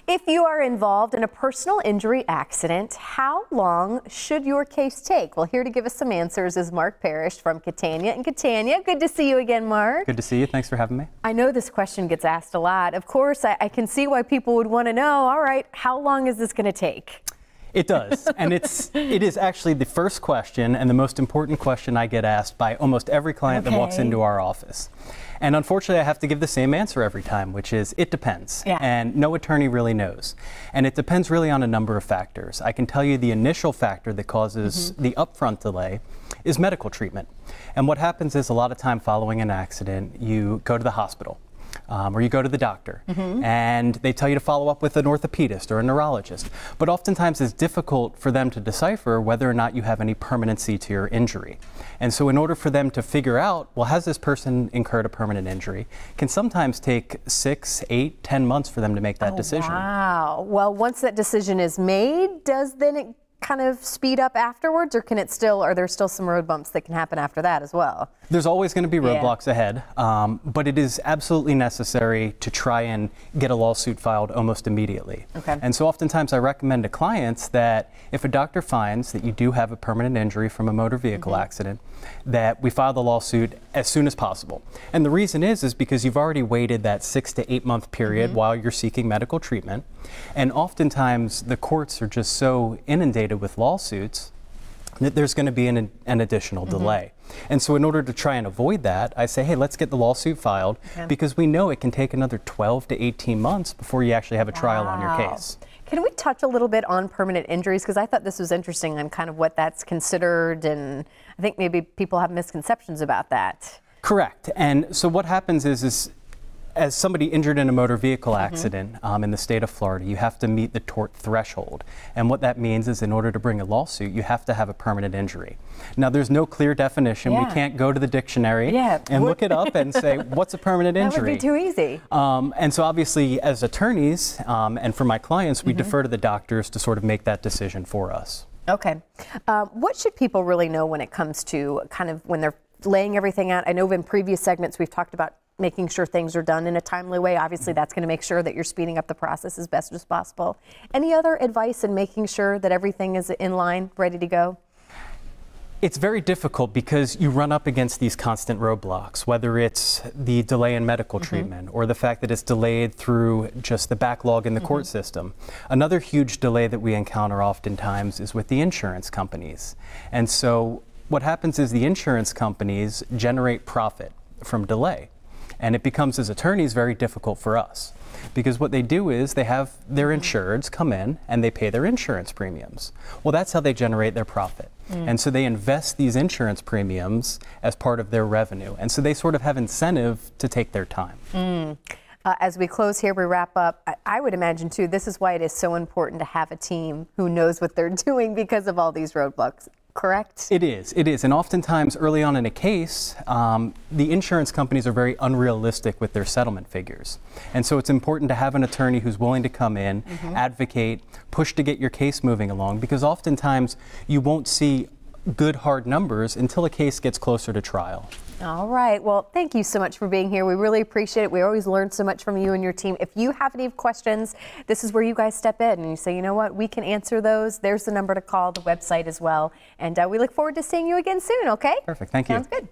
If you are involved in a personal injury accident, how long should your case take? Well, here to give us some answers is Mark Parrish from Catania. And Catania, good to see you again, Mark. Good to see you. Thanks for having me. I know this question gets asked a lot. Of course, I can see why people would want to know, all right, how long is this going to take? It does, and it is actually the first question and the most important question I get asked by almost every client that walks into our office. And unfortunately, I have to give the same answer every time, which is it depends. Yeah. And no attorney really knows. And it depends really on a number of factors. I can tell you the initial factor that causes the upfront delay is medical treatment. And what happens is a lot of time following an accident, you go to the hospital. Or you go to the doctor and they tell you to follow up with an orthopedist or a neurologist. But oftentimes it's difficult for them to decipher whether or not you have any permanency to your injury. And so in order for them to figure out, well, has this person incurred a permanent injury, can sometimes take 6, 8, 10 months for them to make that decision. Wow. Well, once that decision is made, does then it kind of speed up afterwards, or can it still, are there still some road bumps that can happen after that as well? There's always going to be roadblocks ahead, but it is absolutely necessary to try and get a lawsuit filed almost immediately. Okay. And so oftentimes I recommend to clients that if a doctor finds that you do have a permanent injury from a motor vehicle accident, that we file the lawsuit as soon as possible. And the reason is because you've already waited that 6 to 8 month period while you're seeking medical treatment. And oftentimes the courts are just so inundated with lawsuits that there's going to be an additional delay. And so in order to try and avoid that, I say, hey, let's get the lawsuit filed because we know it can take another 12 to 18 months before you actually have a trial on your case. Can we touch a little bit on permanent injuries? Because I thought this was interesting on kind of what that's considered, and I think maybe people have misconceptions about that. Correct. And so what happens is as somebody injured in a motor vehicle accident in the state of Florida, you have to meet the tort threshold. And what that means is in order to bring a lawsuit, you have to have a permanent injury. Now, there's no clear definition. We can't go to the dictionary and look it up and say, what's a permanent injury? That would be too easy. And so obviously, as attorneys and for my clients, we defer to the doctors to sort of make that decision for us. Okay. What should people really know when it comes to kind of when they're laying everything out? I know in previous segments we've talked about making sure things are done in a timely way. Obviously, that's going to make sure that you're speeding up the process as best as possible. Any other advice in making sure that everything is in line, ready to go? It's very difficult because you run up against these constant roadblocks, whether it's the delay in medical treatment or the fact that it's delayed through just the backlog in the court system. Another huge delay that we encounter oftentimes is with the insurance companies. And so what happens is the insurance companies generate profit from delay. And it becomes, as attorneys, very difficult for us. Because what they do is they have their insureds come in and they pay their insurance premiums. Well, that's how they generate their profit. And so they invest these insurance premiums as part of their revenue. And so they sort of have incentive to take their time. As we close here, we wrap up, I would imagine, too, this is why it is so important to have a team who knows what they're doing because of all these roadblocks. Correct? It is. And oftentimes early on in a case, the insurance companies are very unrealistic with their settlement figures. And so it's important to have an attorney who's willing to come in, advocate, push to get your case moving along, because oftentimes you won't see good hard numbers until a case gets closer to trial. All right. Well, thank you so much for being here. We really appreciate it. We always learn so much from you and your team. If you have any questions, this is where you guys step in and you say, you know what, we can answer those. There's the number to call, the website as well. And we look forward to seeing you again soon, okay? Perfect. Thank you. Sounds good.